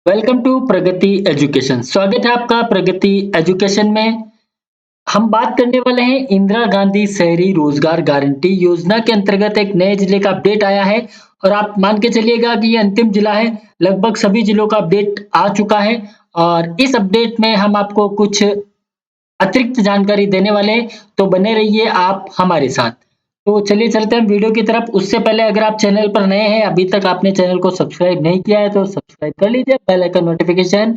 Welcome to Pragati education. स्वागत है आपका प्रगति एजुकेशन में। हम बात करने वाले हैं इंदिरा गांधी शहरी रोजगार गारंटी योजना के अंतर्गत एक नए जिले का अपडेट आया है और आप मान के चलिएगा कि ये अंतिम जिला है। लगभग सभी जिलों का अपडेट आ चुका है और इस अपडेट में हम आपको कुछ अतिरिक्त जानकारी देने वाले हैं, तो बने रहिए आप हमारे साथ। तो चलिए चलते हैं वीडियो की तरफ। उससे पहले अगर आप चैनल पर नए हैं, अभी तक आपने चैनल को सब्सक्राइब नहीं किया है तो सब्सक्राइब कर लीजिए, बेल आइकन नोटिफिकेशन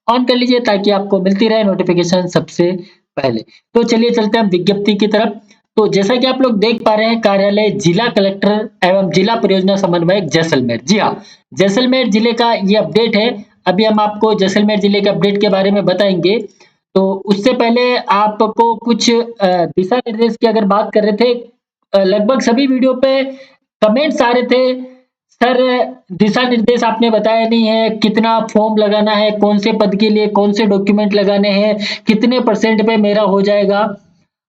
ऑन कर लीजिए ताकि आपको मिलती रहे नोटिफिकेशन सबसे पहले। तो चलिए चलते हैं विज्ञप्ति की तरफ। तो जैसा कि आप लोग देख पा रहे हैं, कार्यालय जिला कलेक्टर एवं जिला परियोजना समन्वयक जैसलमेर। जी हाँ, जैसलमेर जिले का ये अपडेट है। अभी हम आपको जैसलमेर जिले के अपडेट के बारे में बताएंगे। तो उससे पहले आपको कुछ दिशा निर्देश की अगर बात कर रहे थे, लगभग सभी वीडियो पे कमेंट्स आ रहे थे, सर दिशा निर्देश आपने बताया नहीं है, कितना फॉर्म लगाना है, कौन से पद के लिए कौन से डॉक्यूमेंट लगाने हैं, कितने परसेंट पे मेरा हो जाएगा।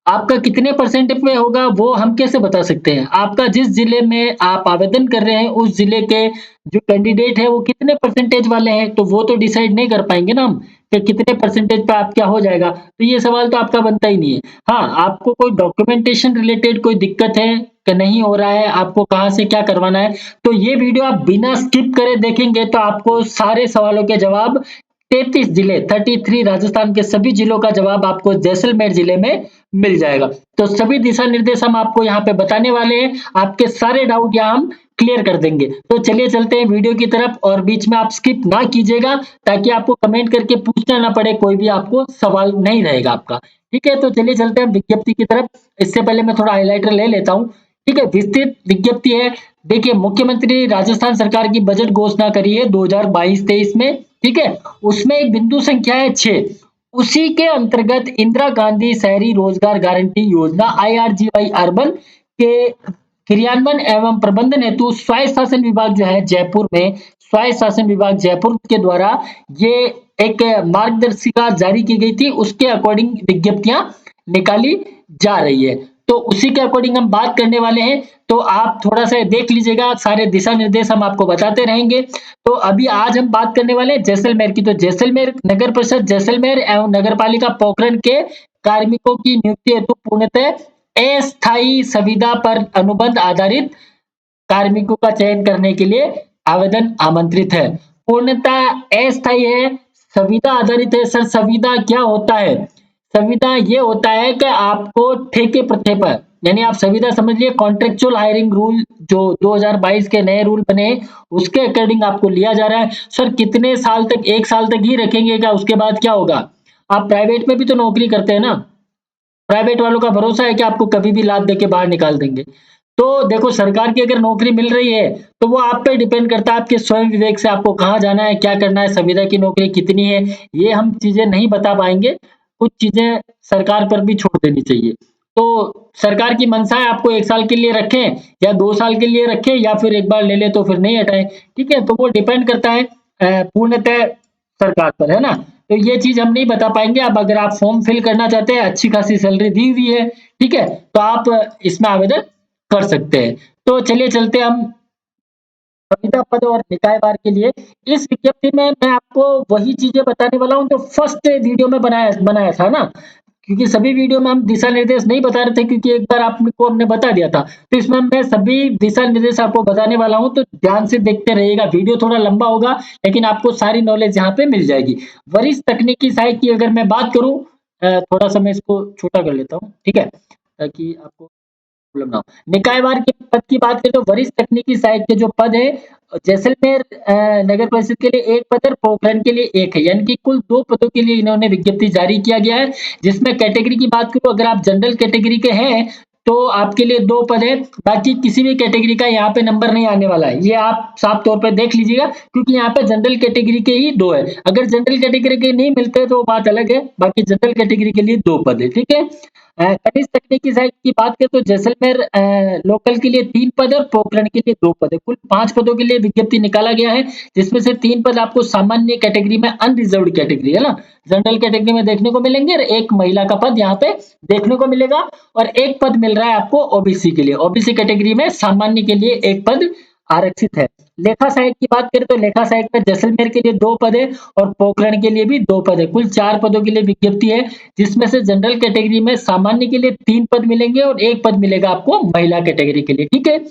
आपका कितने परसेंट पे होगा वो हम कैसे बता सकते हैं? आपका जिस जिले में आप आवेदन कर रहे हैं उस जिले के जो कैंडिडेट है वो कितने परसेंटेज वाले हैं, तो वो तो डिसाइड नहीं कर पाएंगे ना हम कि कितने परसेंटेज पे आप क्या हो जाएगा। तो ये सवाल तो आपका बनता ही नहीं है। हाँ, आपको कोई डॉक्यूमेंटेशन रिलेटेड कोई दिक्कत है कि नहीं हो रहा है, आपको कहाँ से क्या करवाना है, तो ये वीडियो आप बिना स्किप करे देखेंगे तो आपको सारे सवालों के जवाब 33 जिले 33 राजस्थान के सभी जिलों का जवाब आपको जैसलमेर जिले में मिल जाएगा। तो सभी दिशा निर्देश हम आपको यहाँ पे बताने वाले हैं, आपके सारे डाउट यहाँ हम क्लियर कर देंगे। तो चलिए चलते हैं वीडियो की तरफ और बीच में आप स्किप ना कीजिएगा ताकि आपको कमेंट करके पूछना ना पड़े, कोई भी आपको सवाल नहीं रहेगा आपका। ठीक है, तो चलिए चलते हैं विज्ञप्ति की तरफ। इससे पहले मैं थोड़ा हाईलाइटर ले लेता हूँ। ठीक है, विस्तृत विज्ञप्ति है। देखिए, मुख्यमंत्री राजस्थान सरकार की बजट घोषणा करी है 2022-23 में। ठीक है, उसमें एक बिंदु संख्या है 6, उसी के अंतर्गत इंदिरा गांधी शहरी रोजगार गारंटी योजना IRGY अर्बन के क्रियान्वयन एवं प्रबंधन हेतु स्वायत्त शासन विभाग जो है जयपुर में, स्वायत्त शासन विभाग जयपुर के द्वारा ये एक मार्गदर्शिका जारी की गई थी, उसके अकॉर्डिंग विज्ञप्तियां निकाली जा रही है। तो उसी के अकॉर्डिंग हम बात करने वाले हैं, तो आप थोड़ा सा देख लीजिएगा, सारे दिशा निर्देश हम आपको बताते रहेंगे। तो अभी आज हम बात करने वाले हैं जैसलमेर की। तो जैसलमेर नगर परिषद जैसलमेर एवं नगर पालिका पोखरण के कार्मिकों की नियुक्ति हेतु पूर्णतः अस्थायी संविदा पर अनुबंध आधारित कार्मिकों का चयन करने के लिए आवेदन आमंत्रित है। पूर्णतः अस्थायी है, संविदा आधारित है। सर संविदा क्या होता है? संविदा ये होता है कि आपको ठेके प्रथे पर, यानी आप संविदा समझ लिए कॉन्ट्रेक्चुअल हायरिंग रूल जो 2022 के नए रूल बने उसके अकॉर्डिंग आपको लिया जा रहा है। सर कितने साल तक? 1 साल तक ही रखेंगे क्या? उसके बाद क्या होगा? आप प्राइवेट में भी तो नौकरी करते हैं ना, प्राइवेट वालों का भरोसा है कि आपको कभी भी लात देके बाहर निकाल देंगे। तो देखो, सरकार की अगर नौकरी मिल रही है तो वो आप पे डिपेंड करता है, आपके स्वयं विवेक से आपको कहाँ जाना है, क्या करना है, संविदा की नौकरी कितनी है, ये हम चीजें नहीं बता पाएंगे। कुछ चीजें सरकार पर भी छोड़ देनी चाहिए। तो सरकार की मंशा है आपको 1 साल के लिए रखें या 2 साल के लिए रखें या फिर एक बार ले ले तो फिर नहीं हटाएं। ठीक है, तो वो डिपेंड करता है पूर्णतः सरकार पर, है ना। तो ये चीज हम नहीं बता पाएंगे। अब अगर आप फॉर्म फिल करना चाहते हैं, अच्छी खासी सैलरी दी हुई है, ठीक है, तो आप इसमें आवेदन कर सकते हैं। तो चलिए चलते हैं हम संविदा पद और निकायवार के लिए। इस विज्ञप्ति में मैं आपको वही चीजें बताने वाला हूँ जो फर्स्ट वीडियो में बनाया बनाया था ना, क्योंकि सभी वीडियो में हम दिशा निर्देश नहीं बता रहे थे क्योंकि एक बार आपको हमने बता दिया था। तो इसमें मैं सभी दिशा निर्देश आपको बताने वाला हूँ, तो ध्यान से देखते रहिएगा। वीडियो थोड़ा लंबा होगा लेकिन आपको सारी नॉलेज यहाँ पे मिल जाएगी। वरिष्ठ तकनीकी सहायक की अगर मैं बात करूँ, थोड़ा सा मैं इसको छोटा कर लेता हूँ, ठीक है, ताकि आपको प्रॉब्लम ना हो। निकायवार के पद की बात करें तो वरिष्ठ तकनीकी सहायक के जो पद है जैसलमेर नगर परिषद के लिए 1 पद और पोखरण के लिए 1 है, यानी कि कुल 2 पदों के लिए इन्होंने विज्ञप्ति जारी किया गया है। जिसमें कैटेगरी की बात करूं, अगर आप जनरल कैटेगरी के हैं तो आपके लिए 2 पद है, बाकी किसी भी कैटेगरी का यहाँ पे नंबर नहीं आने वाला है। ये आप साफ तौर पे देख लीजिएगा क्योंकि यहाँ पे जनरल कैटेगरी के ही 2 है। अगर जनरल कैटेगरी के नहीं मिलते तो बात अलग है, बाकी जनरल कैटेगरी के लिए 2 पद है। ठीक है, कनिष्ठ तकनीकी सहायक की बात करें तो जैसलमेर लोकल के लिए 3 पद और पोखरण के लिए 2 पद है। कुल 5 पदों के लिए विज्ञप्ति निकाला गया है, जिसमें से 3 पद आपको सामान्य कैटेगरी में अनरिजर्व्ड कैटेगरी है ना, जनरल कैटेगरी में देखने को मिलेंगे और 1 महिला का पद यहाँ पे देखने को मिलेगा और 1 पद मिल रहा है आपको ओबीसी के लिए। ओबीसी कैटेगरी में सामान्य के लिए 1 पद आरक्षित है। लेखा सहायक की बात करें तो लेखा सहायक में जैसलमेर के लिए 2 पद है और पोखरण के लिए भी 2 पद है। कुल 4 पदों के लिए विज्ञप्ति है, जिसमें से जनरल कैटेगरी में सामान्य के लिए 3 पद मिलेंगे और 1 पद मिलेगा आपको महिला कैटेगरी के लिए, ठीक है।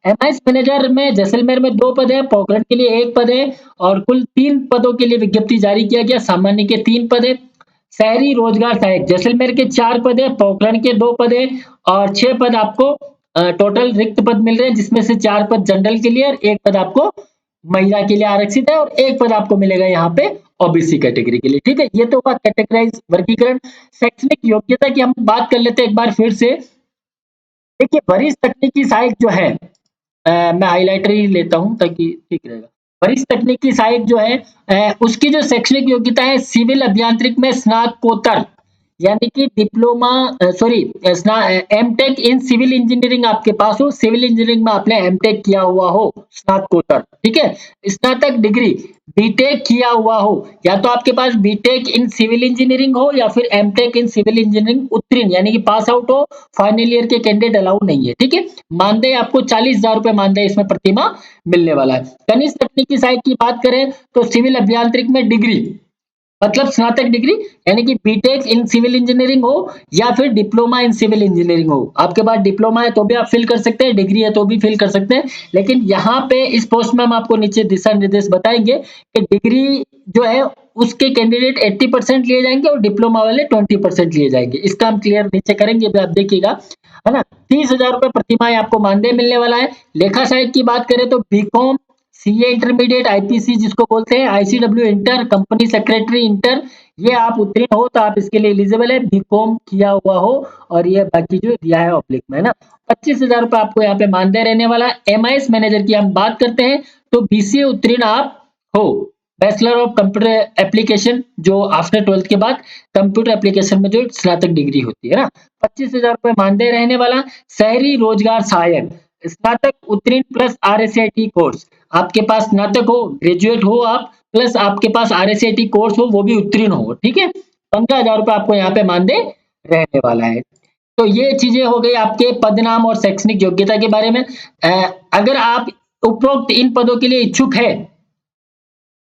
एमआईएस मैनेजर में जैसलमेर में 2 पद है, पोखरण के लिए 1 पद है और कुल 3 पदों के लिए विज्ञप्ति जारी किया गया, सामान्य के 3 पद है। शहरी रोजगार सहायक जैसलमेर के 4 पद है, पोखरण के 2 पद है और 6 पद आपको टोटल रिक्त पद मिल रहे हैं, जिसमें से 4 पद जनरल के लिए और 1 पद आपको महिला के लिए आरक्षित है और 1 पद आपको मिलेगा यहाँ पे ओबीसी कैटेगरी के लिए, ठीक है। ये तो हुआ कैटेगराइज वर्गीकरण। शैक्षणिक योग्यता की हम बात कर लेते हैं एक बार फिर से। देखिए वरिष्ठ तकनीकी सहायक जो है, मैं हाइलाइटर ही लेता हूं ताकि ठीक रहेगा। वरिष्ठ तकनीकी सहायक जो है उसकी जो शैक्षणिक योग्यता है सिविल अभियांत्रिक में स्नातकोत्तर यानी कि diploma sorry MTech in civil engineering आपके पास हो, सिविल इंजीनियरिंग में आपने एमटेक किया हुआ हो स्नातकोत्तर, ठीक है। स्नातक डिग्री बीटेक किया हुआ हो, या तो आपके पास बीटेक इन सिविल इंजीनियरिंग हो या फिर एमटेक इन सिविल इंजीनियरिंग उत्तीर्ण यानी कि पास आउट हो, फाइनल ईयर के कैंडिडेट अलाउ नहीं है, ठीक है। मानदेय आपको 40,000 रुपए मानदेय इसमें प्रतिमाह मिलने वाला है। कनिष्ठ तकनीकी सहायक की बात करें तो सिविल अभियांत्रिक में डिग्री मतलब स्नातक डिग्री यानी कि बीटेक इन सिविल इंजीनियरिंग हो या फिर डिप्लोमा इन सिविल इंजीनियरिंग हो। आपके पास डिप्लोमा है तो भी आप फिल कर सकते हैं, डिग्री है तो भी फिल कर सकते हैं, लेकिन यहाँ पे इस पोस्ट में हम आपको नीचे दिशा निर्देश बताएंगे कि डिग्री जो है उसके कैंडिडेट 80% लिए जाएंगे और डिप्लोमा वाले 20% लिए जाएंगे। इसका हम क्लियर नीचे करेंगे, आप देखिएगा, है ना। 30,000 रुपए प्रतिमाह आपको मानदेय मिलने वाला है। लेखा सहायक की बात करें तो बीकॉम सीए इंटरमीडिएट आईपीसी जिसको बोलते हैं, ICW inter, company secretary inter, ये आप उत्तीर्ण हो तो आप इसके लिए एलिजिबल है, बीकॉम किया हुआ हो और ये बाकी जो दिया है ऑब्लिक में, है ना। 25,000 रुपए आपको यहाँ पे मानदेय रहने वाला है। एमआईएस मैनेजर की हम बात करते हैं तो बीसीए उत्तीर्ण आप हो, बैचलर ऑफ कंप्यूटर एप्लीकेशन, जो आफ्टर 12th के बाद कंप्यूटर एप्लीकेशन में जो स्नातक डिग्री होती है ना। 25,000 रुपए मानदेय रहने वाला। शहरी रोजगार सहायक स्नातक उत्तीर्ण प्लस आरएसआईटी कोर्स, आपके पास स्नातक हो, ग्रेजुएट हो आप, प्लस आपके पास आरएसआईटी कोर्स हो, वो भी उत्तीर्ण हो, ठीक है। 15,000 रुपए आपको यहाँ पे मानदेय रहने वाला है। तो ये चीजें हो गई आपके पद नाम और शैक्षणिक योग्यता के बारे में। अगर आप उपरोक्त इन पदों के लिए इच्छुक है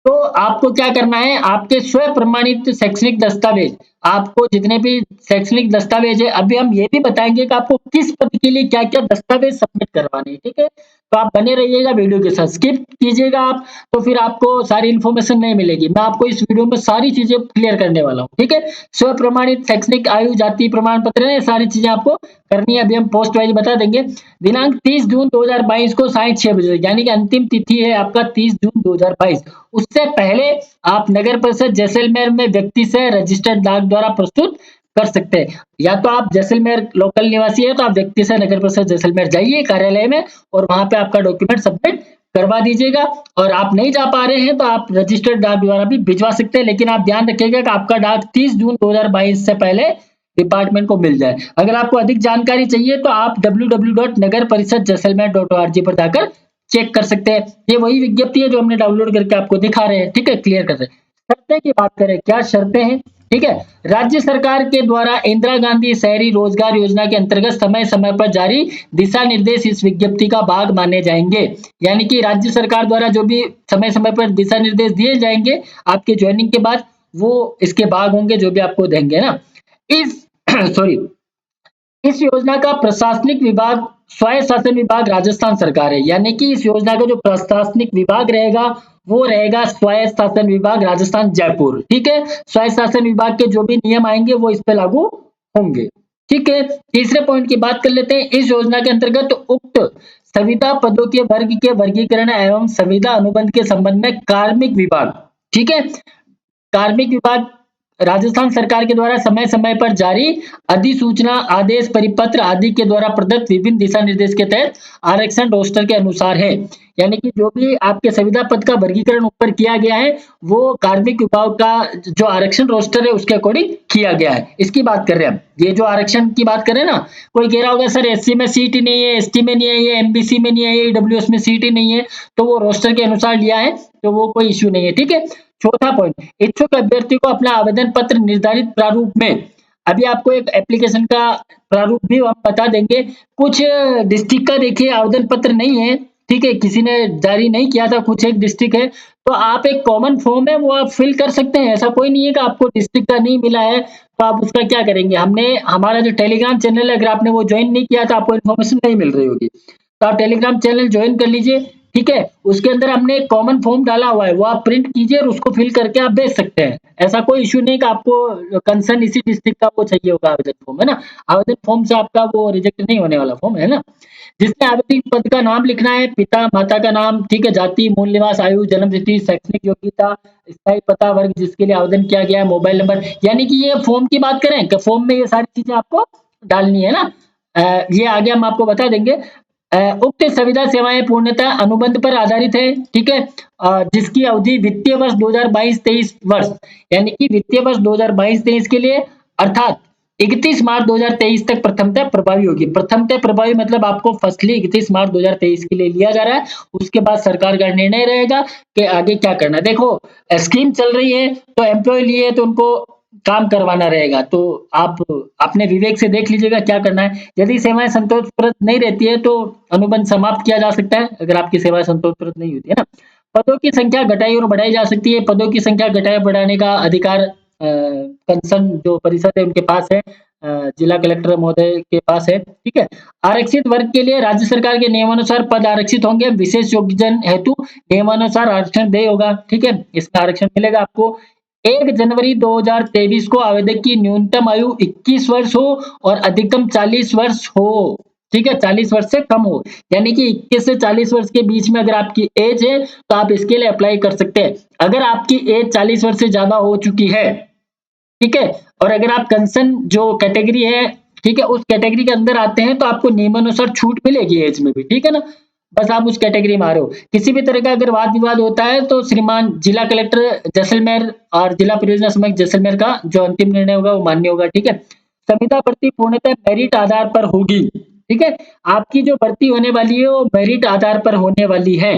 तो आपको क्या करना है, आपके स्वयं प्रमाणित शैक्षणिक दस्तावेज, आपको जितने भी शैक्षणिक दस्तावेज है, अभी हम ये भी बताएंगे कि आपको किस पद के लिए क्या क्या दस्तावेज सबमिट करवाने हैं, ठीक है। तो आप बने रहिएगा वीडियो के साथ, स्किप कीजिएगा आप तो फिर आपको सारी इन्फॉर्मेशन नहीं मिलेगी। मैं आपको इस वीडियो में सारी चीजें क्लियर करने वाला हूँ, ठीक है। स्व प्रमाणित शैक्षणिक आयु जाति प्रमाण पत्र है, सारी चीजें आपको करनी है, अभी हम पोस्ट वाइज बता देंगे। दिनांक 30 जून 2022 को साढ़े 6 बजे यानी कि अंतिम तिथि है आपका 30 जून 2022। उससे पहले आप नगर परिषद जैसलमेर में व्यक्ति से रजिस्टर्ड डाक द्वारा प्रस्तुत कर सकते हैं। या तो आप जैसलमेर लोकल निवासी है तो आप व्यक्ति से नगर परिषद जैसलमेर जाइए कार्यालय में और वहां पे आपका डॉक्यूमेंट सबमिट करवा दीजिएगा। और आप नहीं जा पा रहे हैं तो आप रजिस्टर्ड डाक द्वारा भी भिजवा सकते हैं, लेकिन आप ध्यान रखिएगा कि आपका डाक 30 जून 2022 से पहले डिपार्टमेंट को मिल जाए। अगर आपको अधिक जानकारी चाहिए तो आप www.nagarparisadjaisalmer.org पर जाकर चेक कर सकते हैं। ये वही विज्ञप्ति है जो हमने डाउनलोड करके आपको दिखा रहे हैं, ठीक है, क्लियर कर रहे हैं। शर्तें की बात करें, क्या शर्तें हैं, ठीक है। राज्य सरकार के द्वारा इंदिरा गांधी शहरी रोजगार योजना के अंतर्गत समय समय पर जारी दिशा निर्देश इस विज्ञप्ति का भाग माने जाएंगे। यानी कि राज्य सरकार द्वारा जो भी समय समय पर दिशा निर्देश दिए जाएंगे आपके ज्वाइनिंग के बाद, वो इसके भाग होंगे जो भी आपको देंगे ना। इस सॉरी इस योजना का प्रशासनिक विभाग स्वायत्त शासन विभाग राजस्थान सरकार है, यानी कि इस योजना का जो प्रशासनिक विभाग रहेगा वो रहेगा स्वायत्त शासन विभाग राजस्थान जयपुर, ठीक है। स्वायत्त शासन विभाग के जो भी नियम आएंगे वो इस पे लागू होंगे, ठीक है। तीसरे पॉइंट की बात कर लेते हैं। इस योजना के अंतर्गत उक्त संविदा पदों के वर्ग के वर्गीकरण एवं संविदा अनुबंध के संबंध में कार्मिक विभाग, ठीक है, कार्मिक विभाग राजस्थान सरकार के द्वारा समय समय पर जारी अधिसूचना आदेश परिपत्र आदि के द्वारा प्रदत्त विभिन्न दिशा निर्देश के तहत आरक्षण रोस्टर के अनुसार है। यानी कि जो भी आपके संविदा पद का वर्गीकरण ऊपर किया गया है वो कार्मिक विभाग का जो आरक्षण रोस्टर है उसके अकॉर्डिंग किया गया है। इसकी बात कर रहे हैं हम, ये जो आरक्षण की बात कर रहे हैं ना, कोई कह रहा होगा सर एससी में सीट ही नहीं है, एसटी में नहीं है, ये एमबीसी में नहीं है, ईडब्ल्यूएस में सीट ही नहीं है, तो वो रोस्टर के अनुसार लिया है तो वो कोई इश्यू नहीं है, ठीक है। चौथा पॉइंट, इच्छुक अभ्यर्थी को अपना आवेदन पत्र निर्धारित प्रारूप में, अभी आपको एक एप्लीकेशन का प्रारूप भी हम बता देंगे। कुछ डिस्ट्रिक्ट का देखिए आवेदन पत्र नहीं है, ठीक है, किसी ने जारी नहीं किया था, कुछ एक डिस्ट्रिक्ट है, तो आप एक कॉमन फॉर्म है वो आप फिल कर सकते हैं। ऐसा कोई नहीं है कि आपको डिस्ट्रिक्ट का नहीं मिला है, तो आप उसका क्या करेंगे? हमारा जो टेलीग्राम चैनल है, अगर आपने वो जॉइन नहीं किया तो आपको इन्फॉर्मेशन नहीं मिल रही होगी। तो आप टेलीग्राम चैनल जॉइन कर लीजिए, ठीक है? उसके अंदर हमने एक कॉमन फॉर्म डाला हुआ है, वो आप प्रिंट कीजिए और उसको फिल करके आप भेज सकते हैं। ऐसा कोई इश्यू नहीं कि आपको कंसर्न इसी डिस्ट्रिक्ट का वो चाहिए होगा आवेदन फॉर्म, है ना? आवेदन फॉर्म से आपका वो रिजेक्ट नहीं होने वाला फॉर्म, है ना? जिसमें आवेदन पद का नाम लिखना है, पिता माता का नाम, ठीक है, जाति, मूल निवास, आयु, जन्म तिथि, शैक्षणिक योग्यता, स्थायी पता, वर्ग जिसके लिए आवेदन किया गया है, मोबाइल नंबर। यानी कि ये फॉर्म की बात करें कि फॉर्म में ये सारी चीजें आपको डालनी है ना। ये आगे हम आपको बता देंगे। उक्त संविदा सेवाएं पूर्णतः अनुबंध पर आधारित है, ठीक है, जिसकी अवधि वित्तीय वर्ष 2022-23 वर्ष, यानी कि वित्तीय वर्ष 2022-23 के लिए, अर्थात 31 मार्च 2023 तक प्रथमतः प्रभावी होगी। प्रथमतः प्रभावी मतलब आपको फर्स्टली 31 मार्च 2023 के लिए लिया जा रहा है, उसके बाद सरकार का निर्णय रहेगा कि आगे क्या करना है। देखो, स्कीम चल रही है तो एम्प्लॉय लिए तो उनको काम करवाना रहेगा, तो आप अपने विवेक से देख लीजिएगा क्या करना है। यदि सेवाएं संतोषप्रद नहीं रहती है तो अनुबंध समाप्त किया जा सकता है, अगर आपकी सेवाएं संतोषप्रद नहीं होती है ना। पदों की संख्या घटाई और बढ़ाई जा सकती है। पदों की संख्या घटाए बढ़ाने का अधिकार कंसर्न जो परिषद है उनके पास है, जिला कलेक्टर महोदय के पास है, ठीक है। आरक्षित वर्ग के लिए राज्य सरकार के नियमानुसार पद आरक्षित होंगे। विशेष योग्यजन हेतु नियमानुसार आरक्षण देय होगा, ठीक है, इसका आरक्षण मिलेगा आपको। 1 जनवरी 2023 को आवेदक की न्यूनतम आयु 21 वर्ष हो और अधिकतम 40 वर्ष हो, ठीक है, 40 वर्ष से कम हो। यानी कि 21 से 40 वर्ष के बीच में अगर आपकी एज है तो आप इसके लिए अप्लाई कर सकते हैं। अगर आपकी एज 40 वर्ष से ज्यादा हो चुकी है, ठीक है, और अगर आप कंसर्न जो कैटेगरी है, ठीक है, उस कैटेगरी के अंदर आते हैं तो आपको नियमानुसार छूट मिलेगी एज में भी, ठीक है ना। बस आप उस कैटेगरी में आ रहे हो। किसी भी तरह का अगर वाद विवाद होता है तो श्रीमान जिला कलेक्टर जैसलमेर और जिला परियोजना समूह जैसलमेर का जो अंतिम निर्णय होगा वो मान्य होगा, ठीक है। संविदा भर्ती पूर्णतः मेरिट आधार पर होगी, ठीक है। आपकी जो भर्ती होने वाली है वो मेरिट आधार पर होने वाली है।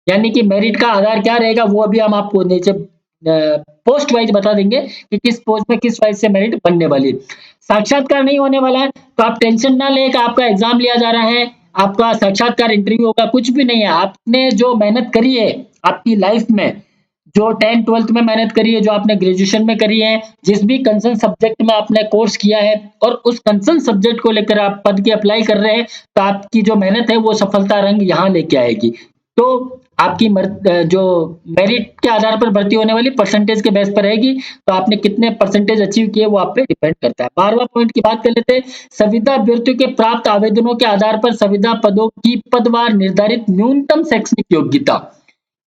यानी कि मेरिट का आधार क्या रहेगा वो अभी हम आपको नीचे पोस्ट वाइज बता देंगे कि किस पोस्ट में किस वाइज से मेरिट बनने वाली है। साक्षात्कार नहीं होने वाला है तो आप टेंशन ना लें कि आपका एग्जाम लिया जा रहा है, आपका साक्षात्कार इंटरव्यू होगा, कुछ भी नहीं है। आपने जो मेहनत करी है आपकी लाइफ में, जो 10th-12th में मेहनत करी है, जो आपने ग्रेजुएशन में करी है, जिस भी कंसर्न सब्जेक्ट में आपने कोर्स किया है और उस कंसर्न सब्जेक्ट को लेकर आप पद की अप्लाई कर रहे हैं, तो आपकी जो मेहनत है वो सफलता रंग यहाँ लेके आएगी। तो आपकी जो मेरिट के आधार पर भर्ती होने वाली परसेंटेज के बेस पर रहेगी, तो आपने कितने परसेंटेज अचीव किए वो आप पे डिपेंड करता है। 12वां पॉइंट की बात कर लेते हैं। संविदा अभ्यर्थियों के प्राप्त आवेदनों के आधार पर संविदा पदों की पदवार निर्धारित न्यूनतम शैक्षणिक योग्यता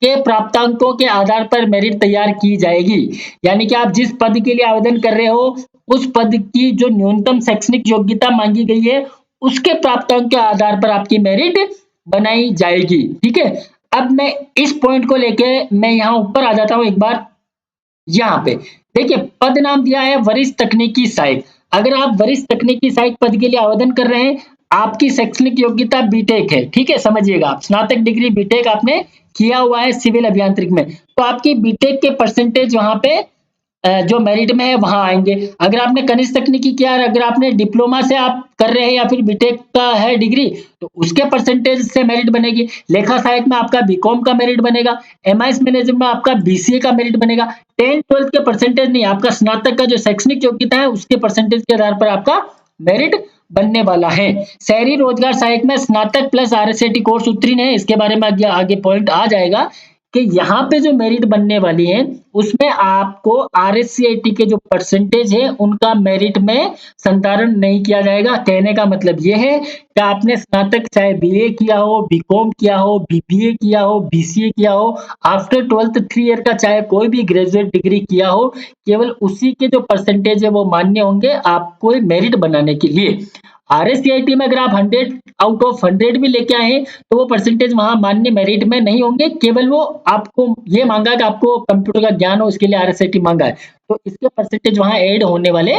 के प्राप्तांकों के आधार पर मेरिट तैयार की जाएगी। यानी कि आप जिस पद के लिए आवेदन कर रहे हो उस पद की जो न्यूनतम शैक्षणिक योग्यता मांगी गई है उसके प्राप्तांक के आधार पर आपकी मेरिट बनाई जाएगी, ठीक है। अब मैं इस पॉइंट को लेके मैं यहाँ ऊपर आ जाता हूँ एक बार। यहाँ पे देखिए पद नाम दिया है वरिष्ठ तकनीकी सहायक। अगर आप वरिष्ठ तकनीकी सहायक पद के लिए आवेदन कर रहे हैं, आपकी शैक्षणिक योग्यता बीटेक है, ठीक है, समझिएगा आप स्नातक डिग्री बीटेक आपने किया हुआ है सिविल अभियांत्रिक में, तो आपकी बीटेक के परसेंटेज वहां पे जो मेरिट में है वहां आएंगे। अगर आपने कनिष्ठ तकनीकी किया है, अगर आपने डिप्लोमा से आप कर रहे हैं या फिर बीटेक का है डिग्री, तो उसके परसेंटेज से मेरिट बनेगी। लेखा सहायक में आपका बीकॉम का मेरिट बनेगा। एमआईएस मैनेजमेंट में आपका बीसीए का मेरिट बनेगा। 10th-12th के परसेंटेज नहीं, आपका स्नातक का जो शैक्षणिक योग्यता है उसके परसेंटेज के आधार पर आपका मेरिट बनने वाला है। शहरी रोजगार सहायक में स्नातक प्लस आरएसएटी कोर्स उत्तीर्ण है। इसके बारे में आगे पॉइंट आ जाएगा कि यहाँ पे जो मेरिट बनने वाली है उसमें आपको आरएससीआईटी के जो परसेंटेज है उनका मेरिट में संधारण नहीं किया जाएगा। कहने का मतलब ये है कि आपने स्नातक चाहे बीए किया हो, बीकॉम किया हो, बीबीए किया हो, बीसीए किया हो, आफ्टर 12th 3 ईयर का चाहे कोई भी ग्रेजुएट डिग्री किया हो, केवल उसी के जो परसेंटेज है वो मान्य होंगे आपको मेरिट बनाने के लिए। आरएससीआईटी में अगर आप 100 आउट ऑफ 100 भी लेके आए तो वो परसेंटेज वहां मान्य मेरिट में नहीं होंगे। केवल वो आपको ये मांगा कि आपको कंप्यूटर का ज्ञान हो, इसके लिए आरएससीआईटी मांगा है, तो इसके परसेंटेज वहां ऐड होने वाले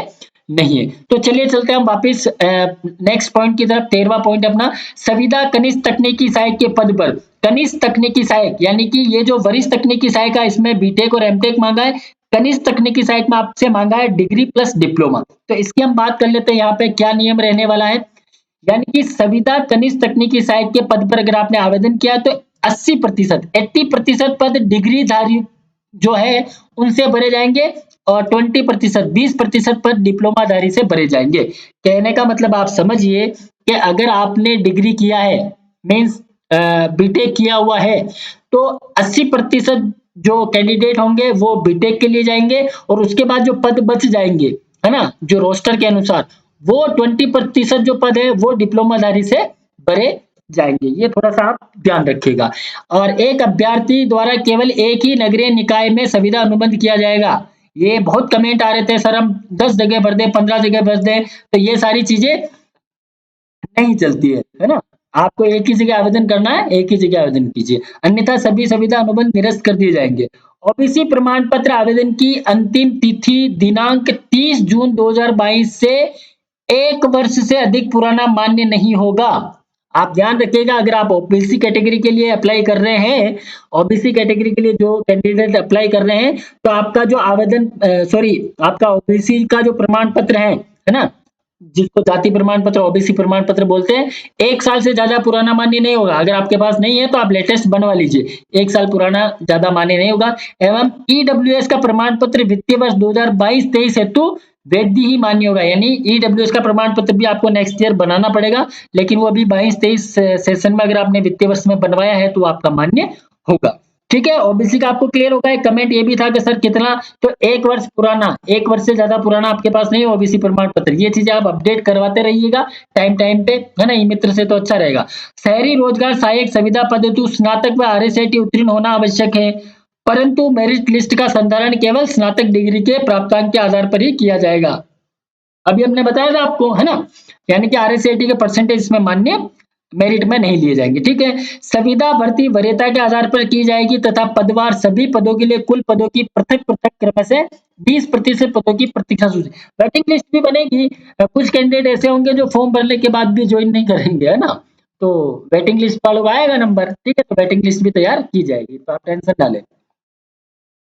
नहीं है। तो चलिए चलते हैं हम वापिस नेक्स्ट पॉइंट की तरफ। 13वां पॉइंट अपना संविदा कनिष्ठ तकनीकी सहायक के पद पर। कनिष्ठ तकनीकी सहायक यानी कि ये जो वरिष्ठ तकनीकी सहायक है इसमें बीटेक और एमटेक मांगा है। कनिष्ठ तकनीकी सहायक में आपसे मांगा है डिग्री प्लस डिप्लोमा। तो इसकी हम बात कर लेते हैं यहाँ पे क्या नियम रहने वाला है। यानी कि संविदा कनिष्ठ तकनीकी सहायक के पद पर अगर आपने आवेदन किया तो 80%, 80% पद डिग्रीधारी जो है उनसे भरे जाएंगे और 20%, 20% पद डिप्लोमाधारी से भरे जाएंगे। कहने का मतलब आप समझिए कि अगर आपने डिग्री किया है, मीन्स बीटेक किया हुआ है, तो 80% जो कैंडिडेट होंगे वो बीटेक के लिए जाएंगे और उसके बाद जो पद बच जाएंगे, है ना, जो रोस्टर के अनुसार, वो 20% जो पद है वो डिप्लोमाधारी से भरे जाएंगे। ये थोड़ा सा आप ध्यान रखिएगा। और एक अभ्यर्थी द्वारा केवल एक ही नगरीय निकाय में संविदा अनुबंध किया जाएगा। ये बहुत कमेंट आ रहे थे, सर हम 10 जगह भर दें, 15 जगह भर दें, तो ये सारी चीजें नहीं चलती है ना। आपको एक ही जगह आवेदन करना है, एक ही जगह आवेदन कीजिए, अन्यथा सभी संविदा अनुबंध निरस्त कर दिए जाएंगे। ओबीसी प्रमाण पत्र आवेदन की अंतिम तिथि दिनांक 30 जून 2022 से 1 वर्ष से अधिक पुराना मान्य नहीं होगा। आप ध्यान रखिएगा, अगर आप ओबीसी कैटेगरी के लिए अप्लाई कर रहे हैं, ओबीसी कैटेगरी के लिए जो कैंडिडेट अप्लाई कर रहे हैं, तो आपका जो आवेदन सॉरी आपका ओबीसी का जो प्रमाण पत्र है ना, जिसको जाति प्रमाण पत्र, ओबीसी प्रमाण पत्र बोलते हैं, 1 साल से ज्यादा पुराना मान्य नहीं होगा। अगर आपके पास नहीं है तो आप लेटेस्ट बनवा लीजिए, 1 साल पुराना ज्यादा मान्य नहीं होगा। एवं ईडब्ल्यूएस का प्रमाण पत्र वित्तीय वर्ष 2022-23 हेतु वैध ही मान्य होगा। यानी ईडब्ल्यूएस का प्रमाण पत्र भी आपको नेक्स्ट ईयर बनाना पड़ेगा, लेकिन वो अभी 22-23 सेशन में अगर आपने वित्तीय वर्ष में बनवाया है तो आपका मान्य होगा। ठीक है, ओबीसी का आपको क्लियर होगा। एक कमेंट ये भी था कि सर कितना, तो 1 वर्ष पुराना, 1 वर्ष से ज्यादा पुराना आपके पास नहीं है ओबीसी प्रमाण पत्र। ये चीजें आप अपडेट करवाते रहिएगा टाइम टाइम पे, है ना, ई मित्र से तो अच्छा रहेगा। शहरी रोजगार सहायक संविदा पद हेतु स्नातक व आरएसआईटी उत्तीर्ण होना आवश्यक है, परंतु मेरिट लिस्ट का संधारण केवल स्नातक डिग्री के प्राप्तांक के आधार पर ही किया जाएगा। अभी हमने बताया था आपको, है ना, यानी कि आरएसआईटी के परसेंटेज इसमें मान्य, मेरिट में नहीं लिए जाएंगे। ठीक है, संविदा भर्ती वरीयता के आधार पर की जाएगी तथा पदवार सभी पदों के लिए कुल पदों की पृथक पृथक क्रम से 20% पदों की प्रतीक्षा सूची, वेटिंग लिस्ट भी बनेगी। कुछ कैंडिडेट ऐसे होंगे जो फॉर्म भरने के बाद भी ज्वाइन नहीं करेंगे, है ना, तो वेटिंग लिस्ट वालों का आएगा नंबर। ठीक है, तो वेटिंग लिस्ट भी तैयार की जाएगी, तो आप टेंशन डालें।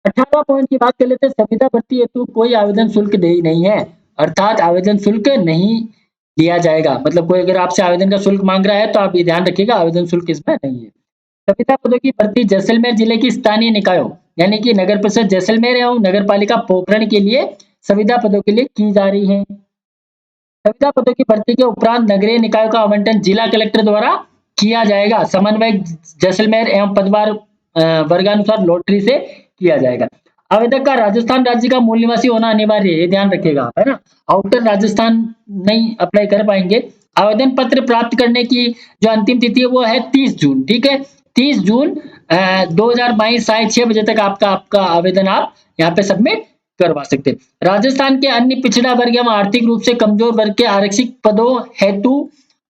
18वां पॉइंट की बात कर लेते हैं, संविदा भर्ती हेतु कोई आवेदन शुल्क देय नहीं है, अर्थात आवेदन शुल्क नहीं लिया जाएगा। मतलब कोई अगर आपसे आवेदन का शुल्क मांग रहा है तो आप ये ध्यान रखिएगा, आवेदन शुल्क इसमें नहीं है। संविदा पदों की भर्ती जैसलमेर जिले की स्थानीय निकायों यानी कि नगर परिषद जैसलमेर एवं नगर पालिका पोखरण के लिए संविदा पदों के लिए की जा रही है। संविदा पदों की भर्ती के उपरांत नगरीय निकायों का आवंटन जिला कलेक्टर द्वारा किया जाएगा। समन्वय जैसलमेर एवं पदवार वर्गानुसार लॉटरी से किया जाएगा। आवेदक का राजस्थान राज्य का मूल निवासी होना अनिवार्य है, ये ध्यान रखिएगा, है ना, आउटर राजस्थान नहीं अप्लाई कर पाएंगे। आवेदन पत्र प्राप्त करने की जो अंतिम तिथि है वो है 30 जून। ठीक है, 30 जून 2022 साढ़े 6 बजे तक आपका आपका आवेदन आप यहाँ पे सबमिट करवा सकते हैं। राजस्थान के अन्य पिछड़ा वर्ग एवं आर्थिक रूप से कमजोर वर्ग के आरक्षित पदों हेतु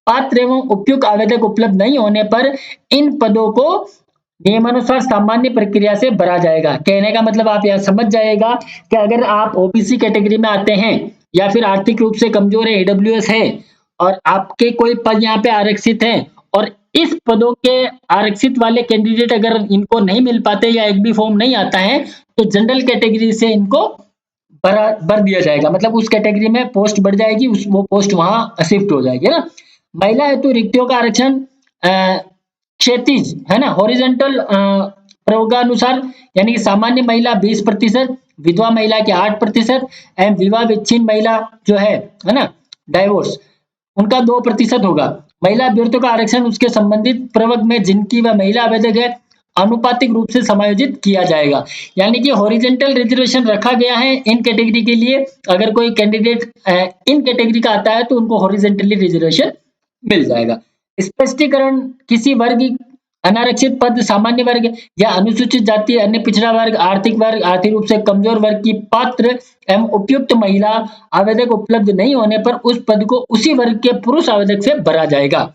पात्र एवं उपयुक्त आवेदक उपलब्ध नहीं होने पर इन पदों को नियमानुसार सामान्य प्रक्रिया से भरा जाएगा। कहने का मतलब आप यह समझ जाएगा कि अगर आप ओबीसी कैटेगरी में आते हैं या फिर आर्थिक रूप से कमजोर है, ईडब्ल्यूएस है, और आपके कोई पद यहाँ पे आरक्षित है और इस पदों के आरक्षित वाले कैंडिडेट अगर इनको नहीं मिल पाते या एक भी फॉर्म नहीं आता है, तो जनरल कैटेगरी से इनको भर दिया जाएगा। मतलब उस कैटेगरी में पोस्ट बढ़ जाएगी, उस वो पोस्ट वहां शिफ्ट हो जाएगी, है ना। महिला हेतु रिक्तियों का आरक्षण क्षैतिज, है ना, हॉरिजॉन्टल प्रयोगानुसार, यानी कि सामान्य महिला 20%, विधवा महिला के 8% एवं विवाह विच्छिन्न महिला जो है ना, डाइवोर्स, उनका 2% होगा। महिला अभ्यर्थियों का आरक्षण उसके संबंधित प्रवर्ग में जिनकी वह महिला आवेदक है अनुपातिक रूप से समायोजित किया जाएगा। यानी कि हॉरिजॉन्टल रिजर्वेशन रखा गया है इन कैटेगरी के लिए। अगर कोई कैंडिडेट इन कैटेगरी का आता है तो उनको हॉरिजॉन्टली रिजर्वेशन मिल जाएगा। स्पष्टीकरण, किसी वर्ग, अनारक्षित पद, सामान्य वर्ग या अनुसूचित जाति, अन्य पिछड़ा वर्ग, आर्थिक रूप से कमजोर वर्ग की पात्र एवं उपयुक्त महिला आवेदक उपलब्ध नहीं होने पर उस पद को उसी वर्ग के पुरुष आवेदक से भरा जाएगा।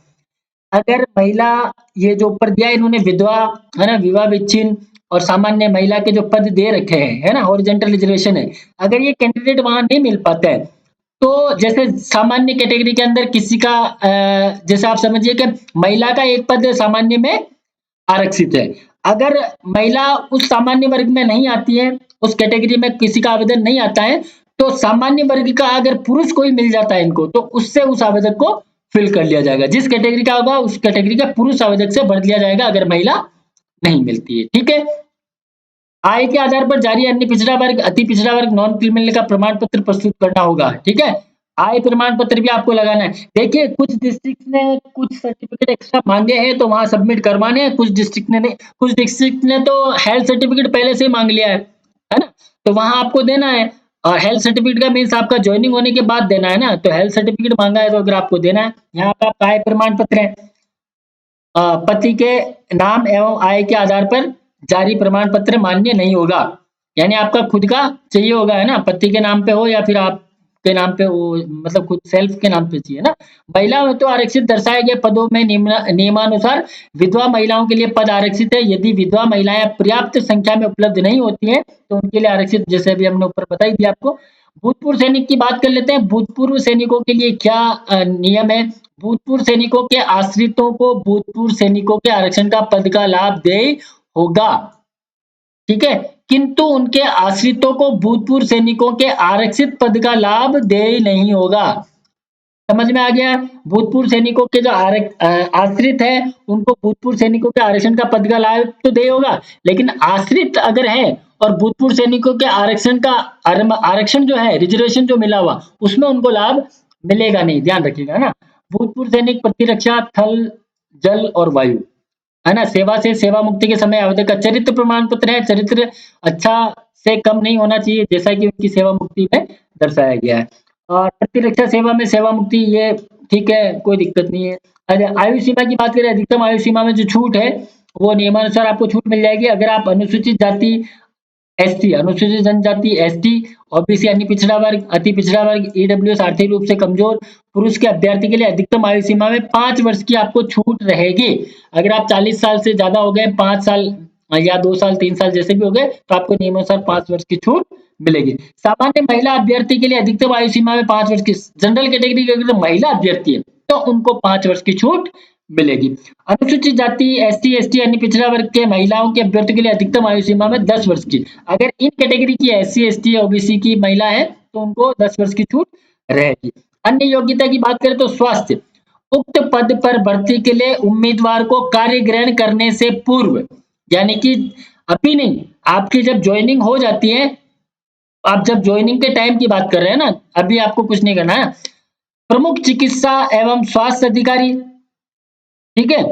अगर महिला, ये जो ऊपर दिया इन्होंने विधवा, है ना, विवाह विच्छिन्न और सामान्य महिला के जो पद दे रखे हैं, है ना, हॉरिजॉन्टल रिजर्वेशन है, अगर ये कैंडिडेट वहां नहीं मिल पाता है तो जैसे सामान्य कैटेगरी के अंदर किसी का जैसे आप समझिए कि महिला का एक पद सामान्य में आरक्षित है, अगर महिला उस सामान्य वर्ग में नहीं आती है, उस कैटेगरी में किसी का आवेदन नहीं आता है, तो सामान्य वर्ग का अगर पुरुष कोई मिल जाता है इनको, तो उससे उस आवेदक को फिल कर लिया जाएगा। जिस कैटेगरी का होगा उस कैटेगरी का पुरुष आवेदक से भर दिया जाएगा अगर महिला नहीं मिलती है। ठीक है। आय के आधार पर जारी अन्य पिछड़ा वर्ग, अति पिछड़ा वर्ग, नॉन क्रिमिनल का प्रमाण पत्र प्रस्तुत करना होगा। ठीक है। आय प्रमाण पत्र भी आपको लगाना है। देखिए कुछ डिस्ट्रिक्ट ने कुछ सर्टिफिकेट एक्स्ट्रा मांगे हैं तो वहां सबमिट करवाने हैं, कुछ डिस्ट्रिक्ट ने नहीं, कुछ डिस्ट्रिक्ट ने तो हेल्थ सर्टिफिकेट पहले से ही मांग लिया है ना, तो वहां आपको देना है। और हेल्थ सर्टिफिकेट का मीन्स आपका ज्वाइनिंग होने के बाद देना है ना, तो हेल्थ सर्टिफिकेट मांगा है तो अगर आपको देना है। यहाँ पे आपका आय प्रमाण पत्र है, पति के नाम एवं आय के आधार पर जारी प्रमाण पत्र मान्य नहीं होगा। यानी आपका खुद का चाहिए होगा, है ना, पति के नाम पे हो या फिर आपके नाम पे हो, मतलब खुद सेल्फ के नाम पे चाहिए ना। महिला में तो आरक्षित दर्शाए गए पदों में नियमानुसार विधवा महिलाओं के लिए पद आरक्षित है। यदि विधवा महिलाएं पर्याप्त संख्या में उपलब्ध नहीं होती हैं तो उनके लिए आरक्षित, जैसे अभी हमने ऊपर बता ही दिया आपको। भूतपूर्व सैनिक की बात कर लेते हैं। भूतपूर्व सैनिकों के लिए क्या नियम है। भूतपूर्व सैनिकों के आश्रितों को भूतपूर्व सैनिकों के आरक्षण का पद का लाभ देय होगा। ठीक है। किंतु उनके आश्रितों को भूतपूर्व सैनिकों के आरक्षित पद का लाभ देय नहीं होगा। समझ में आ गया। भूतपूर्व सैनिकों के जो आश्रित है उनको भूतपूर्व सैनिकों के आरक्षण का पद का लाभ तो देय होगा, लेकिन आश्रित अगर है और भूतपूर्व सैनिकों के आरक्षण का आरक्षण जो है, रिजर्वेशन जो मिला हुआ, उसमें उनको लाभ मिलेगा नहीं, ध्यान रखिएगा ना। भूतपूर्व सैनिक प्रतिरक्षा थल, जल और वायु, है ना। सेवा से सेवा मुक्ति के समय आवेदक का चरित्र प्रमाण पत्र है। चरित्र अच्छा से कम नहीं होना चाहिए, जैसा कि उनकी सेवा मुक्ति में दर्शाया गया है। और प्रतिरक्षा सेवा में सेवा मुक्ति, ये ठीक है, कोई दिक्कत नहीं है। आयु सीमा की बात करें, अधिकतम आयु सीमा में जो छूट है वो नियमानुसार आपको छूट मिल जाएगी। अगर आप अनुसूचित जाति एसटी, अनुसूचित जनजाति एसटी, ओबीसी यानी पिछड़ा वर्ग, अति पिछड़ा वर्ग, ईडब्ल्यूएस आर्थिक रूप से कमजोर पुरुष के अभ्यर्थी के लिए अधिकतम आयु सीमा में 5 वर्ष की आपको छूट रहेगी। अगर आप 40 साल से ज्यादा हो गए, 5 साल या 2 साल 3 साल जैसे भी हो गए, तो आपको नियमानुसार 5 वर्ष की छूट मिलेगी। सामान्य महिला अभ्यर्थी के लिए अधिकतम आयु सीमा में 5 वर्ष की, जनरल कैटेगरी की अगर महिला अभ्यर्थी है तो उनको 5 वर्ष की छूट मिलेगी। अनुसूचित जाति एसटी एसटी यानी पिछड़ा वर्ग के महिलाओं के अभ्यर्थियों के लिए अधिकतम आयु सीमा में 10 वर्ष की। अगर इन कैटेगरी की एससी एसटी ओबीसी की महिला है तो उनको 10 वर्ष की छूट रहेगी। अन्य योग्यता की बात करें तो स्वास्थ्य, उक्त पद पर भर्ती के लिए उम्मीदवार को कार्य ग्रहण करने से पूर्व, यानी कि अभी नहीं, आपकी जब ज्वाइनिंग हो जाती है, आप जब ज्वाइनिंग के टाइम की बात कर रहे हैं ना, अभी आपको कुछ नहीं करना है। प्रमुख चिकित्सा एवं स्वास्थ्य अधिकारी, ठीक है,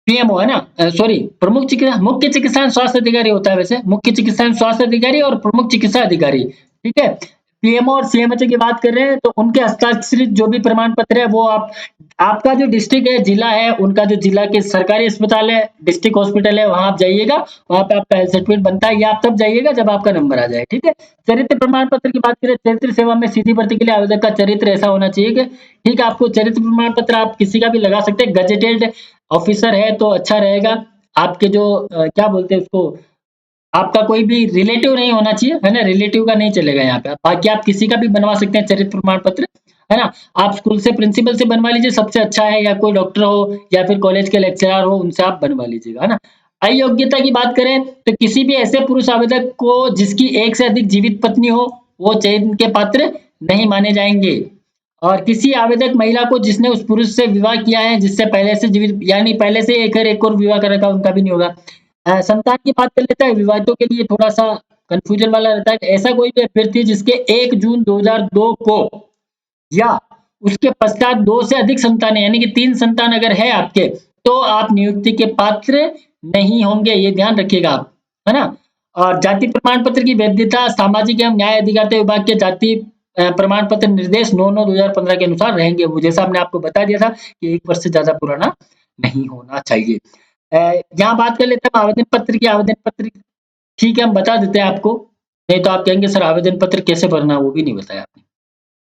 पीएमओ है ना, सॉरी, प्रमुख चिकित्सा, मुख्य चिकित्सा एवं स्वास्थ्य अधिकारी होता है वैसे, मुख्य चिकित्सा एवं स्वास्थ्य अधिकारी और प्रमुख चिकित्सा अधिकारी। ठीक है। पीएमओ और सीएमएचओ की बात कर रहे हैं तो उनके हस्ताक्षरित जो भी प्रमाण पत्र है वो आपका जो डिस्ट्रिक्ट है, जिला है, उनका जो जिला के सरकारी अस्पताल है, डिस्ट्रिक्ट हॉस्पिटल है, वहां आप जाइएगा, वहां पे आपका हेल्थ सर्टिफिकेट बनता है, ये आप तब जाइएगा जब आपका नंबर आ जाए। ठीक है। चरित्र प्रमाण पत्र की बात करें, चरित्र सेवा में सीधी भर्ती के लिए आवेदक का चरित्र ऐसा होना चाहिए कि, ठीक है, आपको चरित्र प्रमाण पत्र आप किसी का भी लगा सकते हैं, गजेटेड ऑफिसर है तो अच्छा रहेगा। आपके जो क्या बोलते हैं उसको, आपका कोई भी रिलेटिव नहीं होना चाहिए, है ना, रिलेटिव का नहीं चलेगा यहाँ पे। बाकी आप किसी का भी बनवा सकते हैं चरित्र प्रमाण पत्र, है ना। आप स्कूल से प्रिंसिपल से बनवा लीजिए, सबसे अच्छा है, या कोई डॉक्टर हो या फिर कॉलेज के लेक्चरर हो, उनसे आप बनवा लीजिएगा, है ना। अयोग्यता की बात करें तो किसी भी ऐसे पुरुष आवेदक को जिसकी एक से अधिक जीवित पत्नी हो, वो चयन के पात्र नहीं माने जाएंगे। और किसी आवेदक महिला को जिसने उस पुरुष से विवाह किया है जिससे पहले से जीवित, यानी पहले से एक और विवाह कर रखा, उनका भी नहीं होगा। संतान की बात कर लेते हैं, विवाहितों के लिए थोड़ा सा कंफ्यूजन वाला रहता है। ऐसा कोई भी अभ्यर्थी जिसके 1 जून 2002 को या उसके पश्चात 2 से अधिक संतान, यानी कि 3 संतान अगर है आपके, तो आप नियुक्ति के पात्र नहीं होंगे, ये ध्यान रखिएगा आप, है ना। और जाति प्रमाण पत्र की वैधता सामाजिक एवं न्याय अधिकारिता विभाग के जाति प्रमाण पत्र निर्देश 9/9/2015 के अनुसार रहेंगे। वो जैसा हमने आपको बता दिया था कि 1 वर्ष से ज्यादा पुराना नहीं होना चाहिए। यहाँ बात कर लेते हैं आवेदन पत्र की। आवेदन पत्र ठीक है, हम बता देते हैं आपको, नहीं तो आप कहेंगे सर आवेदन पत्र कैसे भरना, वो भी नहीं बताया आपने।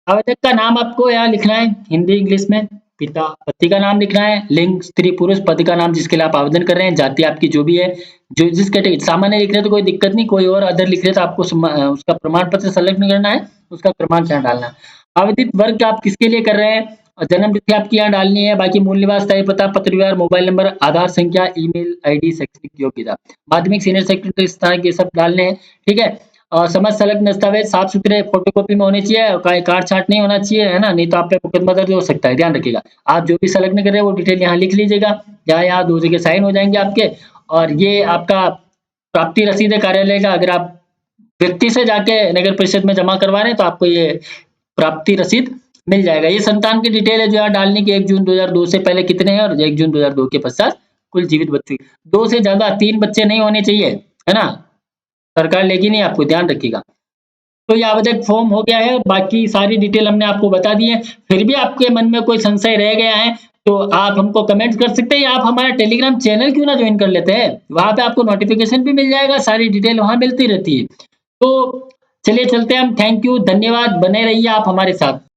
आवेदक का नाम आपको यहाँ लिखना है हिंदी इंग्लिश में, पिता पति का नाम लिखना है, लिंग स्त्री पुरुष, पति का नाम जिसके लिए आप आवेदन कर रहे हैं, जाति आपकी जो भी है, जो जिस कैटेगरी, सामान्य लिख रहे हैं तो कोई दिक्कत नहीं, कोई और अदर लिख रहे तो आपको उसका प्रमाण पत्र सेलेक्ट नहीं करना है, उसका क्रमांक यहाँ डालना है। आवेदित वर्ग आप किसके लिए कर रहे हैं, और जन्म तिथि आपकी यहाँ डालनी है। बाकी मूल निवास, स्थायी पता, पत्र व्यवहार, मोबाइल नंबर, आधार संख्या, ईमेल आईडी, शैक्षणिक योग्यता, माध्यमिक सीनियर सेकेंडरी स्थान ये सब डालने हैं। ठीक है। समझ सलग दस्तावेज साफ-सुथरे फ़ोटोकॉपी में होने चाहिए, कहीं काट-छाँट नहीं होना चाहिए, है ना? नहीं तो आप पे मुकदमा दर्ज हो सकता है, ध्यान रखिएगा। आप जो भी संलग्न कर रहे हैं वो डिटेल यहाँ लिख लीजिएगा, यहाँ 2 जगह साइन हो जाएँगे आपके और ये आपका प्राप्ति रसीद है कार्यालय का। अगर आप व्यक्ति से जाके नगर परिषद में जमा करवा रहे हैं तो आपको ये प्राप्ति रसीद मिल जाएगा। ये संतान की डिटेल है जो यहाँ डालने की 1 जून 2002 से पहले कितने हैं और 1 जून 2002 के पश्चात कुल जीवित बच्चे। 2 से ज़्यादा 3 बच्चे नहीं होने चाहिए, है ना? सरकार लेगी नहीं आपको, ध्यान रखिएगा। तो ये आवेदक फॉर्म हो गया है, बाकी सारी डिटेल हमने आपको बता दी है। फिर भी आपके मन में कोई संशय रह गया है, तो आप हमको कमेंट कर सकते हैं या आप हमारा टेलीग्राम चैनल क्यों ना जॉइन कर लेते हैं? वहाँ पे आपको नोटिफ़िकेशन भी मिल जाएगा, सारी डिटेल वहाँ मिलती रहती है। तो चलिए चलते हैं हम, थैंक यू, धन्यवाद, बने रहिए आप हमारे साथ।